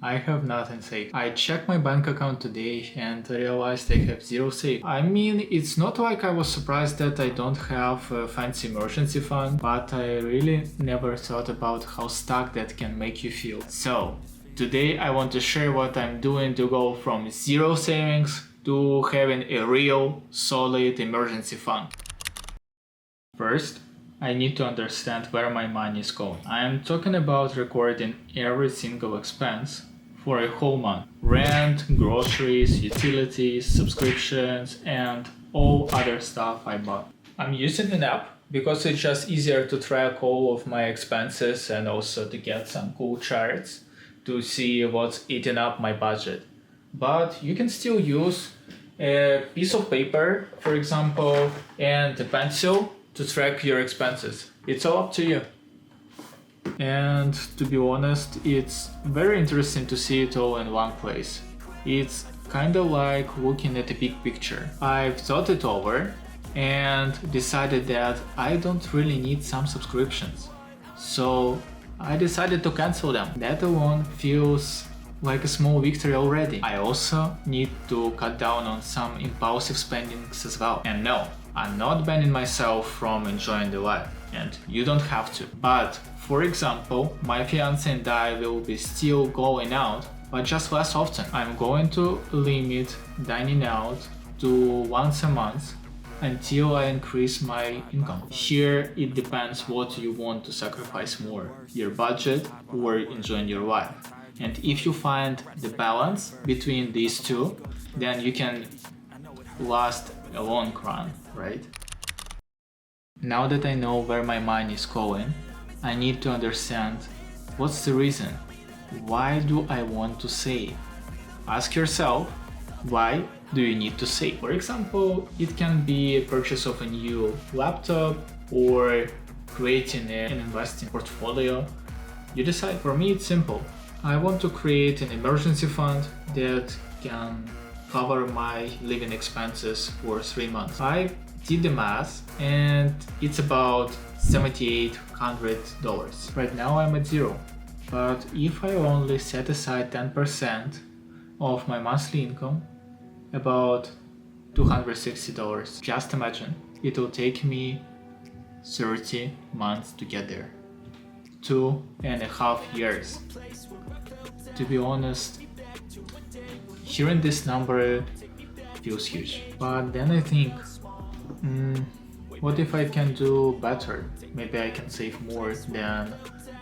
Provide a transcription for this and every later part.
I have nothing saved. I checked my bank account today and realized I have zero saved. I mean, it's not like I was surprised that I don't have a fancy emergency fund, but I really never thought about how stuck that can make you feel. So, today I want to share what I'm doing to go from zero savings to having a real, solid emergency fund. First, I need to understand where my money is going. I am talking about recording every single expense for a whole month. Rent, groceries, utilities, subscriptions, and all other stuff I bought. I'm using an app because it's just easier to track all of my expenses and also to get some cool charts to see what's eating up my budget. But you can still use a piece of paper, for example, and a pencil to track your expenses. It's all up to you. And to be honest, it's very interesting to see it all in one place. It's kind of like looking at a big picture. I've thought it over and decided that I don't really need some subscriptions. So I decided to cancel them. That alone feels like a small victory already. I also need to cut down on some impulsive spendings as well. And no, I'm not banning myself from enjoying the life, and you don't have to. But, for example, my fiance and I will be still going out, but just less often. I'm going to limit dining out to once a month until I increase my income. Here it depends what you want to sacrifice more, your budget or enjoying your life. And if you find the balance between these two, then you can last a long run, right? Now that I know where my money is going, I need to understand what's the reason. Why do I want to save? Ask yourself, why do you need to save? For example, it can be a purchase of a new laptop or creating an investing portfolio. You decide. For me, it's simple. I want to create an emergency fund that can cover my living expenses for 3 months. I did the math and it's about $7,800. Right now I'm at zero. But if I only set aside 10% of my monthly income, about $260, just imagine, it will take me 30 months to get there. 2.5 years. To be honest, hearing this number feels huge. But then I think, what if I can do better? Maybe I can save more than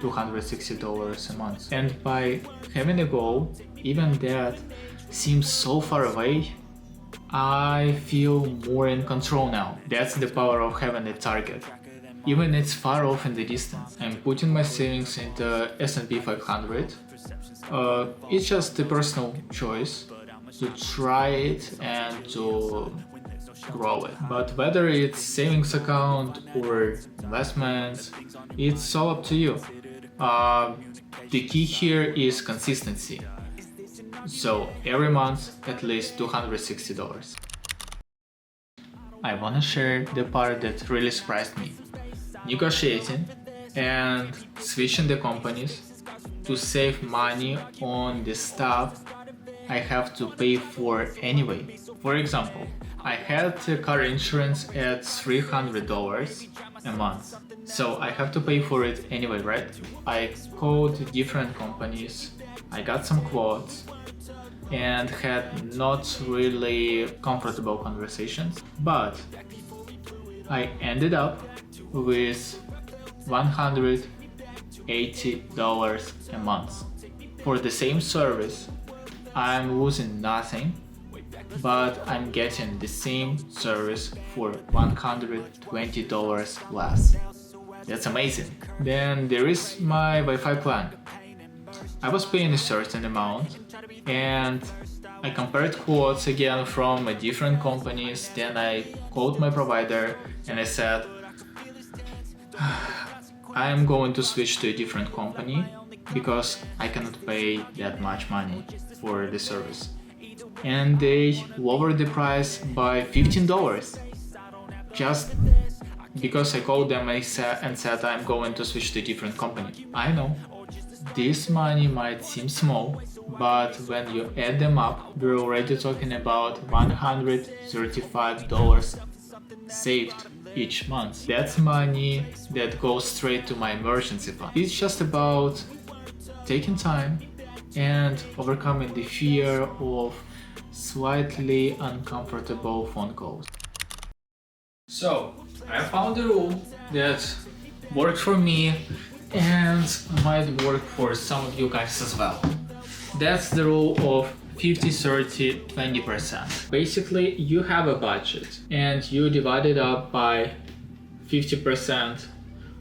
$260 a month. And by having a goal, even that seems so far away, I feel more in control now. That's the power of having a target. Even it's far off in the distance. I'm putting my savings into S&P 500. It's just a personal choice to try it and to grow it. But whether it's savings account or investments, it's all up to you. The key here is consistency. So every month at least $260. I wanna share the part that really surprised me. Negotiating and switching the companies to save money on the stuff I have to pay for anyway. For example, I had car insurance at $300 a month, so I have to pay for it anyway, right? I called different companies, I got some quotes, and had not really comfortable conversations, but I ended up with $180 a month. For the same service, I'm losing nothing, but I'm getting the same service for $120 less. That's amazing. Then there is my Wi-Fi plan. I was paying a certain amount and I compared quotes again from different companies. Then I called my provider and I said, I'm going to switch to a different company because I cannot pay that much money for the service. And they lowered the price by $15 just because I called them and said I'm going to switch to a different company. I know this money might seem small, but when you add them up, we're already talking about $135 saved each month. That's money that goes straight to my emergency fund. It's just about taking time and overcoming the fear of slightly uncomfortable phone calls. So, I found a rule that worked for me and might work for some of you guys as well. That's the rule of 50, 30, 20%. Basically, you have a budget and you divide it up by 50%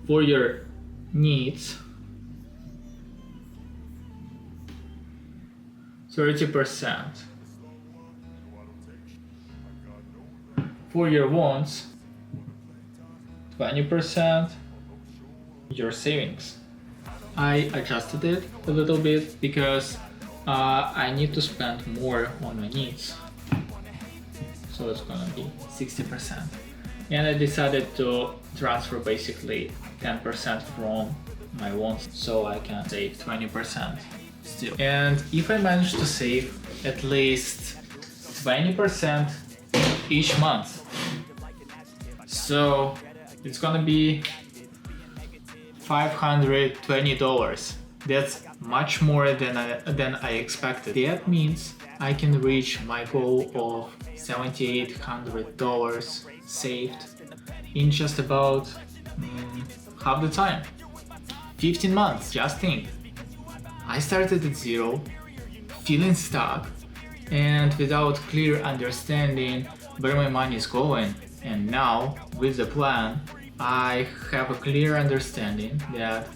for your needs, 30% for your wants, 20% your savings. I adjusted it a little bit because I need to spend more on my needs, so it's gonna be 60%. And I decided to transfer basically 10% from my wants so I can save 20% still. And if I manage to save at least 20% each month, so it's gonna be $520. That's much more than I expected. That means I can reach my goal of $7,800 saved in just about half the time. 15 months, just think. I started at zero, feeling stuck, and without clear understanding where my money is going. And now, with the plan, I have a clear understanding that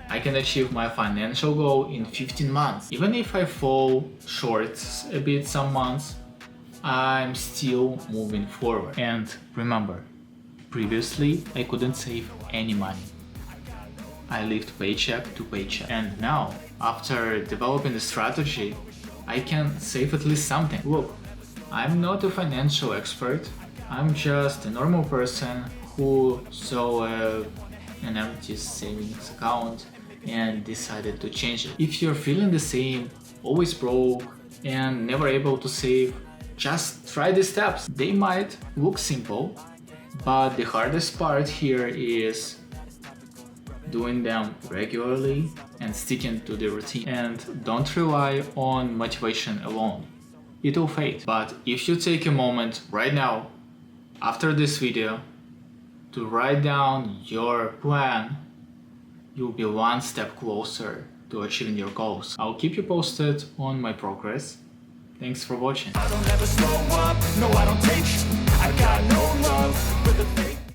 I can achieve my financial goal in 15 months. Even if I fall short a bit some months, I'm still moving forward. And remember, previously I couldn't save any money. I lived paycheck to paycheck. And now, after developing the strategy, I can save at least something. Look, I'm not a financial expert. I'm just a normal person who saw an empty savings account and decided to change it. If you're feeling the same, always broke and never able to save, just try the steps. They might look simple, but the hardest part here is doing them regularly and sticking to the routine. And don't rely on motivation alone. It will fade. But if you take a moment right now, after this video, to write down your plan, you'll be one step closer to achieving your goals. I'll keep you posted on my progress. Thanks for watching. I don't ever slow up, no I don't take